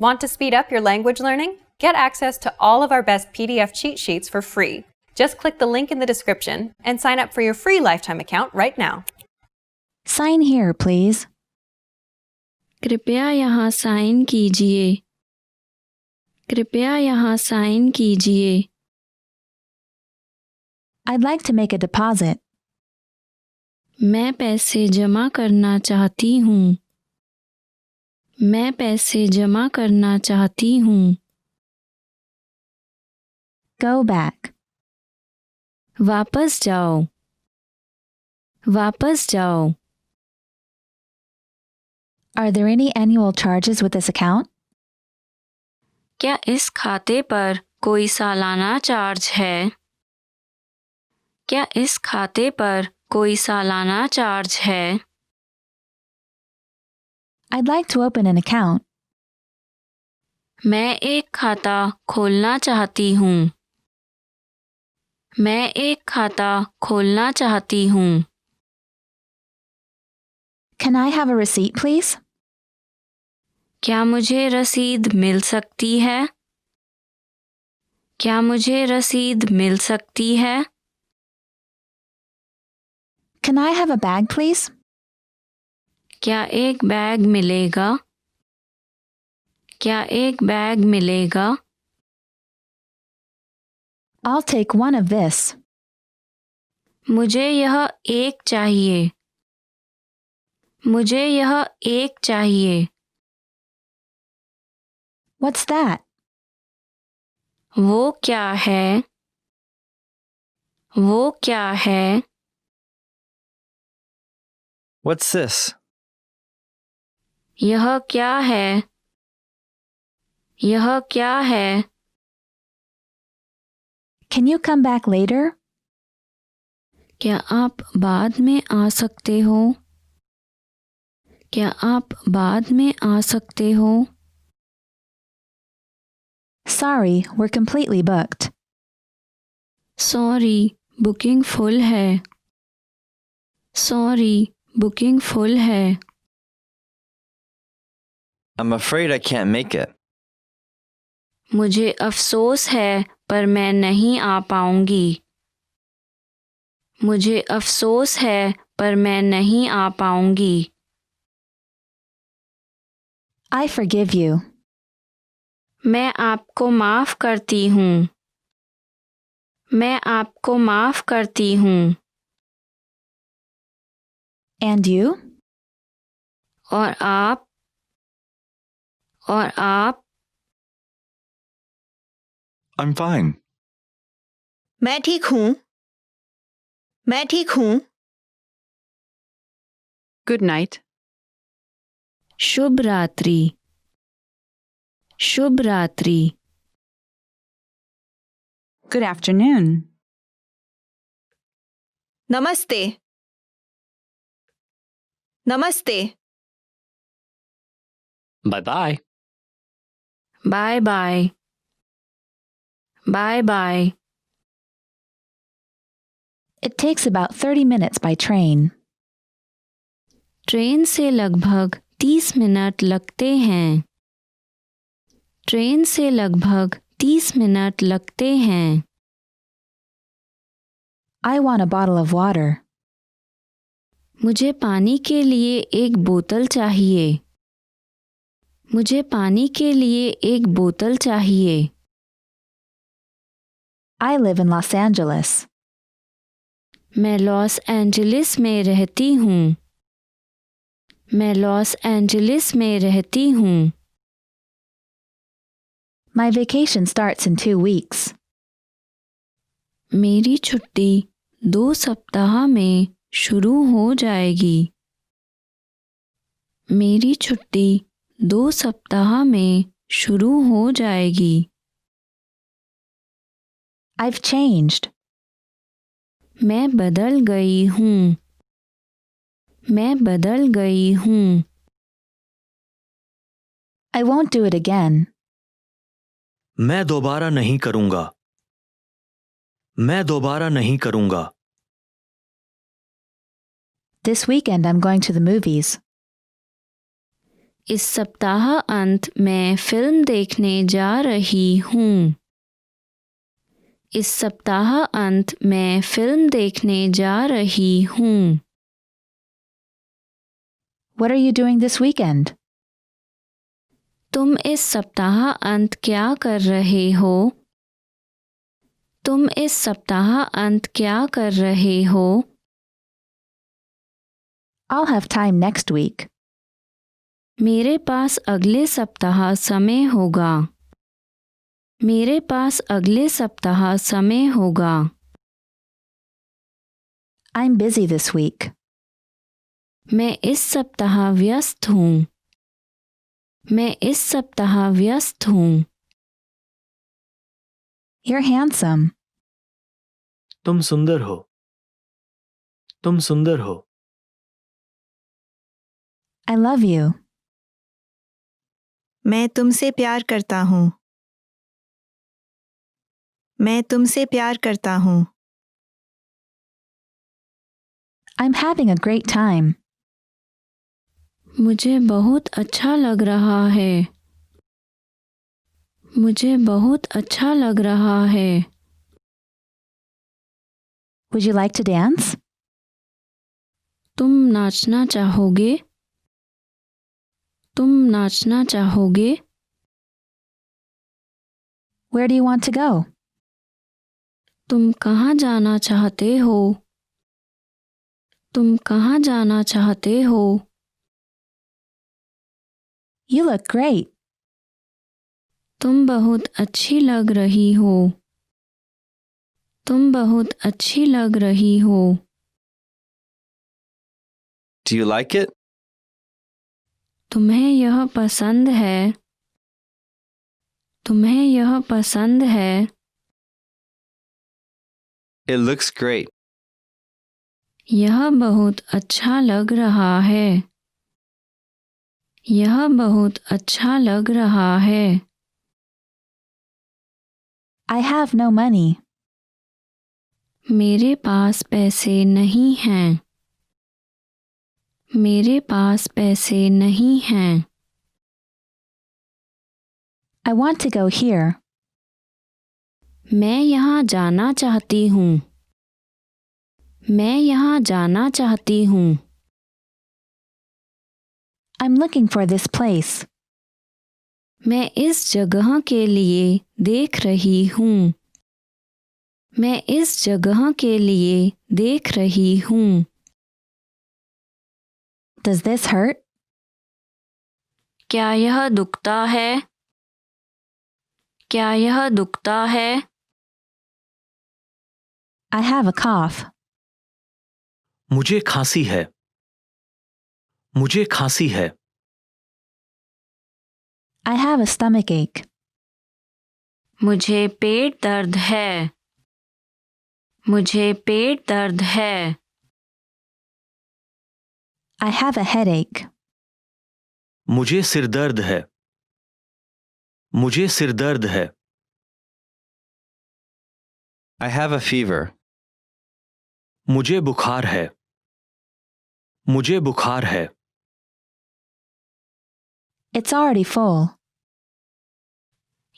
Want to speed up your language learning? Get access to all of our best PDF cheat sheets for free. Just click the link in the description and sign up for your free lifetime account right now. Sign here, please. कृपया यहाँ sign कीजिए. कृपया यहाँ sign कीजिए. I'd like to make a deposit. मैं पैसे जमा करना चाहती हूँ. मैं पैसे जमा करना चाहती हूँ. Go back. वापस जाओ. वापस जाओ. Are there any annual charges with this account? क्या इस खाते पर कोई सालाना चार्ज है? क्या इस खाते पर कोई सालाना चार्ज है? I'd like to open an account. मैं एक खाता खोलना चाहती हूँ. मैं एक खाता खोलना चाहती हूँ. Can I have a receipt, please? क्या मुझे रसीद मिल सकती है? क्या मुझे रसीद मिल सकती है? Can I have a bag, please? क्या एक बैग मिलेगा? क्या एक बैग मिलेगा? I'll take one of this. मुझे यह एक चाहिए. मुझे यह एक चाहिए. What's that? वो क्या है? वो क्या है? What's this? यह क्या है? यह क्या है? Can you come back later? क्या आप बाद में आ सकते हो? क्या आप बाद में आ सकते हो? Sorry, we're completely booked. Sorry, booking full है. सॉरी, बुकिंग फुल है. I'm afraid I can't make it. मुझे अफसोस है पर मैं नहीं आ पाऊंगी. मुझे अफसोस है पर मैं नहीं आ पाऊंगी. I forgive you. मैं आपको माफ़ करती हूँ. मैं आपको माफ़ करती हूँ. And you? और आप? और आप? I'm fine. मैं ठीक हूँ. मैं ठीक हूँ. Good night. शुभ रात्रि. शुभ रात्रि. Good afternoon. नमस्ते. नमस्ते. Bye-bye. Bye bye. Bye bye. It takes about 30 minutes by train. Train से लगभग 30 मिनट लगते हैं. ट्रेन से लगभग 30 मिनट लगते हैं. I want a bottle of water. मुझे पानी के लिए एक बोतल चाहिए. मुझे पानी के लिए एक बोतल चाहिए. I live in Los Angeles. मैं लॉस एंजलिस में रहती हूँ. मैं लॉस एंजलिस में रहती हूँ. My vacation starts in 2 weeks. मेरी छुट्टी 2 सप्ताह में शुरू हो जाएगी. मेरी छुट्टी 2 सप्ताह में शुरू हो जाएगी. I've changed. मैं बदल गई हूँ. मैं बदल गई हूँ. I won't do it again. मैं दोबारा नहीं करूंगा. मैं दोबारा नहीं करूंगा. This weekend I'm going to the movies. इस सप्ताह अंत मैं फिल्म देखने जा रही हूँ। इस सप्ताह अंत मैं फिल्म देखने जा रही हूँ। What are you doing this weekend? तुम इस सप्ताह अंत क्या कर रहे हो? तुम इस सप्ताह अंत क्या कर रहे हो? I'll have time next week. मेरे पास अगले सप्ताह समय होगा। मेरे पास अगले सप्ताह समय होगा। I'm busy this week. मैं इस सप्ताह व्यस्त हूँ। मैं इस सप्ताह व्यस्त हूँ। You're handsome. तुम सुंदर हो। तुम सुंदर हो। I love you. मैं तुमसे प्यार करता हूँ। मैं तुमसे प्यार करता हूँ। I'm having a great time. मुझे बहुत अच्छा लग रहा है। मुझे बहुत अच्छा लग रहा है। Would you like to dance? तुम नाचना चाहोगे? तुम नाचना चाहोगे? Where do you want to go? तुम कहाँ जाना चाहते हो? तुम कहाँ जाना चाहते हो? You look great. तुम बहुत अच्छी लग रही हो। तुम बहुत अच्छी लग रही हो। Do you like it? तुम्हें यह पसंद है? तुम्हें यह पसंद है? It looks great. यह बहुत अच्छा लग रहा है। यह बहुत अच्छा लग रहा है। I have no money. मेरे पास पैसे नहीं हैं। मेरे पास पैसे नहीं हैं। I want to go here. मैं यहाँ जाना चाहती हूँ। मैं यहाँ जाना चाहती हूँ। I'm looking for this place. मैं इस जगह के लिए देख रही हूँ। मैं इस जगह के लिए देख रही हूँ। Does this hurt? क्या यह दुखता है? क्या यह दुखता है? I have a cough. मुझे खांसी है। मुझे खांसी है। I have a stomach ache. मुझे पेट दर्द है। मुझे पेट दर्द है। I have a headache. मुझे सिर दर्द है। मुझे सिर दर्द है। I have a fever. मुझे बुखार है। मुझे बुखार है। It's already full.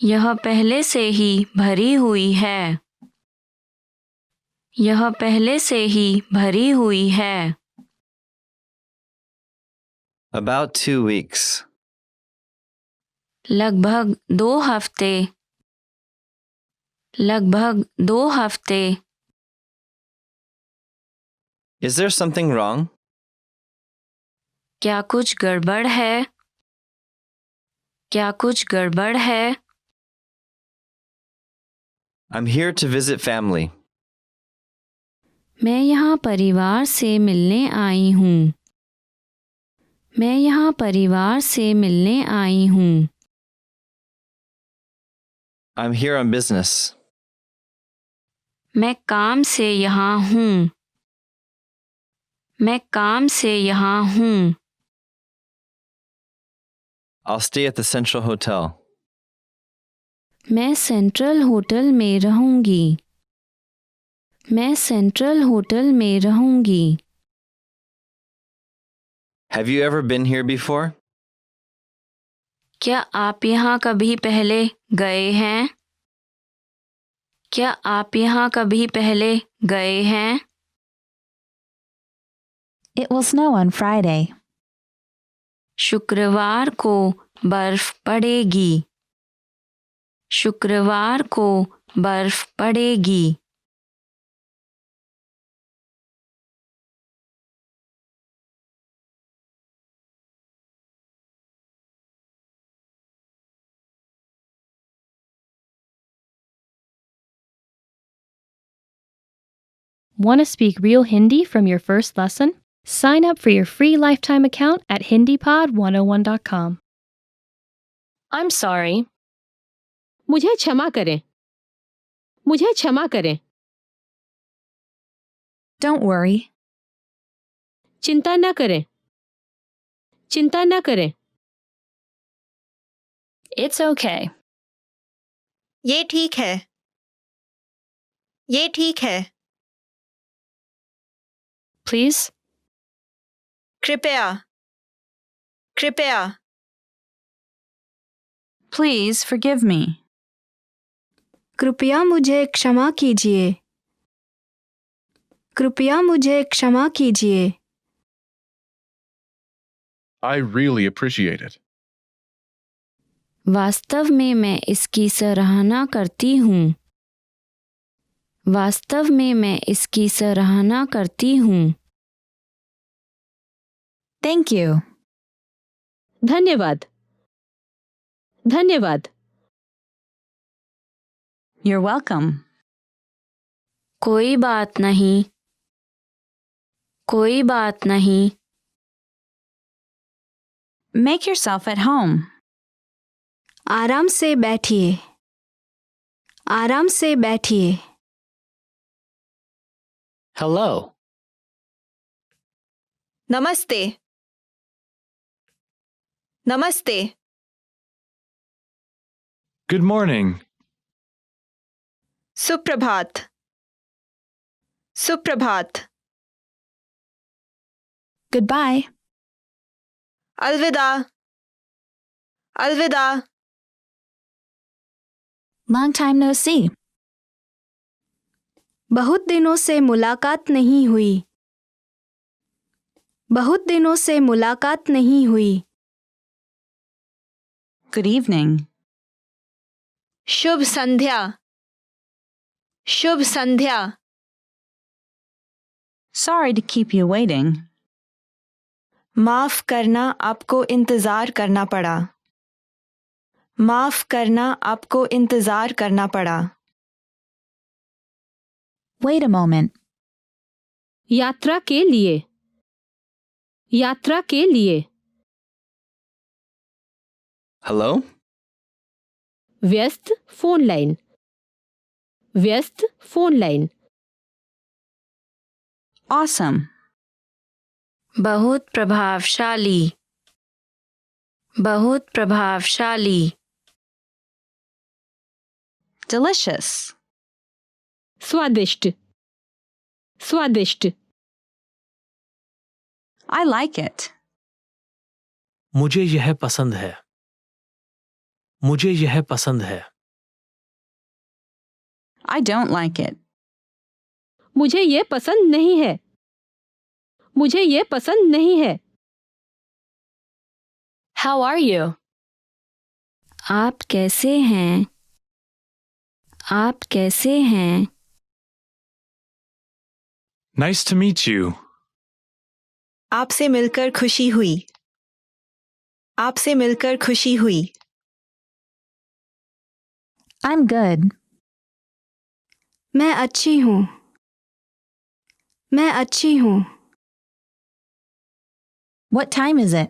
यह पहले से ही भरी हुई है। यह पहले से ही भरी हुई है। About 2 weeks. लगभग 2 हफ्ते। लगभग 2 हफ्ते। Is there something wrong? क्या कुछ गड़बड़ है? क्या कुछ गड़बड़ है? I'm here to visit family. मैं यहाँ परिवार से मिलने आई हूँ। मैं यहाँ परिवार से मिलने आई हूँ। I'm here on business. मैं काम से यहाँ हूँ। मैं काम से यहाँ हूँ। I'll stay at the Central Hotel. मैं सेंट्रल होटल में रहूँगी। मैं सेंट्रल होटल में रहूँगी। Have you ever been here before? क्या आप यहाँ कभी पहले गए हैं? क्या आप यहाँ कभी पहले गए हैं? It will snow on Friday. शुक्रवार को बर्फ पड़ेगी। शुक्रवार को बर्फ पड़ेगी। Want to speak real Hindi from your first lesson? Sign up for your free lifetime account at HindiPod101.com. I'm sorry. मुझे क्षमा करें। मुझे क्षमा करें। Don't worry. चिंता न करें। चिंता न करें। It's okay. ये ठीक है। ये ठीक है। Please? कृपया। कृपया। Please forgive me. कृपया मुझे क्षमा कीजिए। कृपया मुझे क्षमा कीजिए। I really appreciate it. वास्तव में मैं इसकी सराहना करती हूँ। वास्तव में मैं इसकी सराहना करती हूँ। Thank you. धन्यवाद। धन्यवाद। You're welcome. कोई बात नहीं। कोई बात नहीं। Make yourself at home. आराम से बैठिए। आराम से बैठिए। Hello. नमस्ते। नमस्ते। Good morning. सुप्रभात। सुप्रभात। Goodbye. अलविदा। अलविदा। Long time no see. बहुत दिनों से मुलाकात नहीं हुई। बहुत दिनों से मुलाकात नहीं हुई। Good evening. Shubh Sandhya. Shubh Sandhya. Sorry to keep you waiting. माफ करना, आपको इंतजार करना पड़ा। माफ करना, आपको इंतजार करना पड़ा। Wait a moment. यात्रा के लिए। यात्रा के लिए। Hello? व्यस्त फोन लाइन। व्यस्त फोन लाइन। Awesome. बहुत प्रभावशाली। बहुत प्रभावशाली। Delicious. स्वादिष्ट। स्वादिष्ट। I like it. मुझे यह पसंद है। मुझे यह पसंद है। I don't like it. मुझे ये पसंद नहीं है। मुझे ये पसंद नहीं है। How are you? आप कैसे हैं? आप कैसे हैं? Nice to meet you. आपसे मिलकर खुशी हुई। आपसे मिलकर खुशी हुई। I'm good. मैं अच्छी हूँ। मैं अच्छी हूँ। What time is it?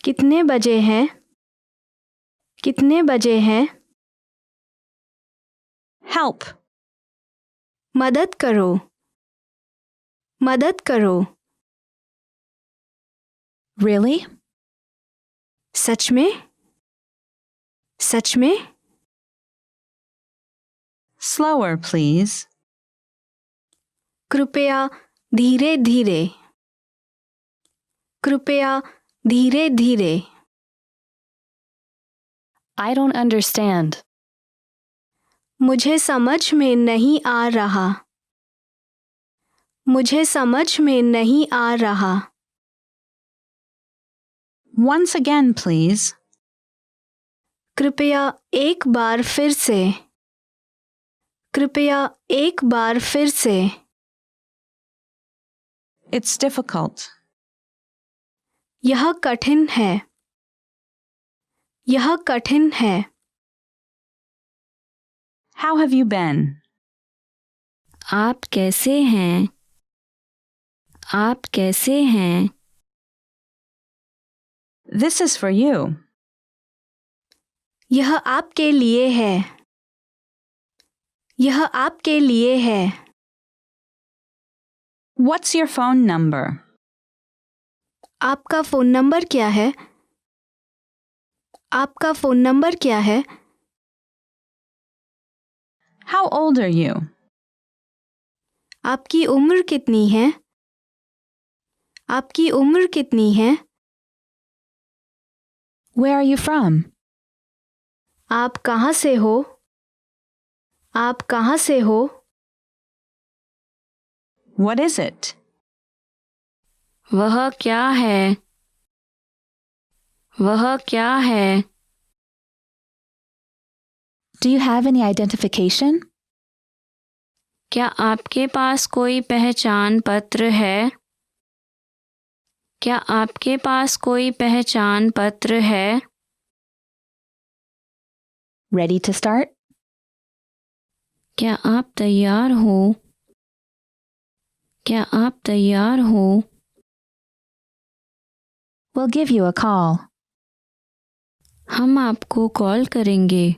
कितने बजे हैं? कितने बजे हैं? Help. मदद करो। मदद करो। Really? सच में? सच में? Slower, please. कृपया धीरे धीरे। कृपया धीरे धीरे। I don't understand. मुझे समझ में नहीं आ रहा. मुझे समझ में नहीं आ रहा. Once again, please. कृपया एक बार फिर से. कृपया एक बार फिर से. It's difficult. यह कठिन है. यह कठिन है. How have you been? आप कैसे हैं? आप कैसे हैं? This is for you. यह आपके लिए है. यह आपके लिए है. What's your phone number? आपका फ़ोन नंबर क्या है? आपका फ़ोन नंबर क्या है? How old are you? आपकी उम्र कितनी है? आपकी उम्र कितनी है? Where are you from? आप कहाँ से हो? आप कहाँ से हो? What is it? वह क्या है? वह क्या है? Do you have any identification? क्या आपके पास कोई पहचान पत्र है? क्या आपके पास कोई पहचान पत्र है? Ready to start? क्या आप तैयार हो? क्या आप तैयार हो? We'll give you a call. हम आपको कॉल करेंगे.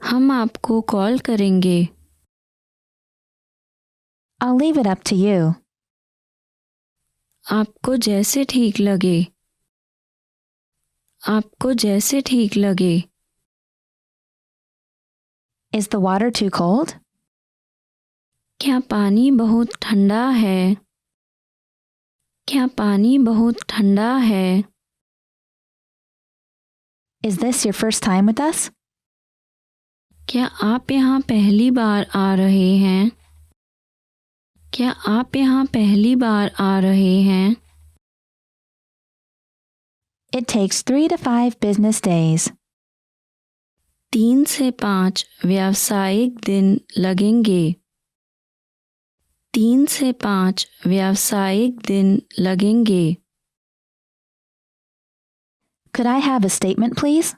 हम आपको कॉल करेंगे. I'll leave it up to you. आपको जैसे ठीक लगे. आपको जैसे ठीक लगे. Is the water too cold? क्या पानी बहुत ठंडा है? क्या पानी बहुत ठंडा है? Is this your first time with us? क्या आप यहाँ पहली बार आ रहे हैं? क्या आप यहाँ पहली बार आ रहे हैं? It takes 3 to 5 business days. 3 से 5 व्यावसायिक दिन लगेंगे. 3 से 5 व्यावसायिक दिन लगेंगे. Could I have a statement, please?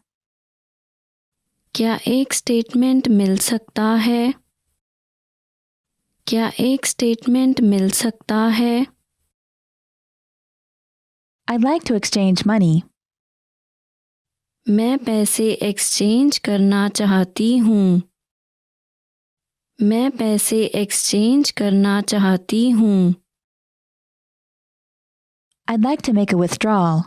क्या एक स्टेटमेंट मिल सकता है? क्या एक स्टेटमेंट मिल सकता है? I'd like to exchange money. मैं पैसे एक्सचेंज करना चाहती हूँ. मैं पैसे एक्सचेंज करना चाहती हूँ. I'd like to make a withdrawal.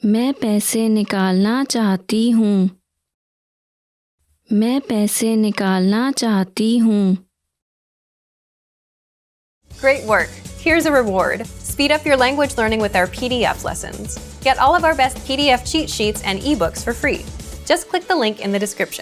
मैं पैसे निकालना चाहती हूँ. मैं पैसे निकालना चाहती हूँ. Great work! Here's a reward. Speed up your language learning with our PDF lessons. Get all of our best PDF cheat sheets and ebooks for free. Just click the link in the description.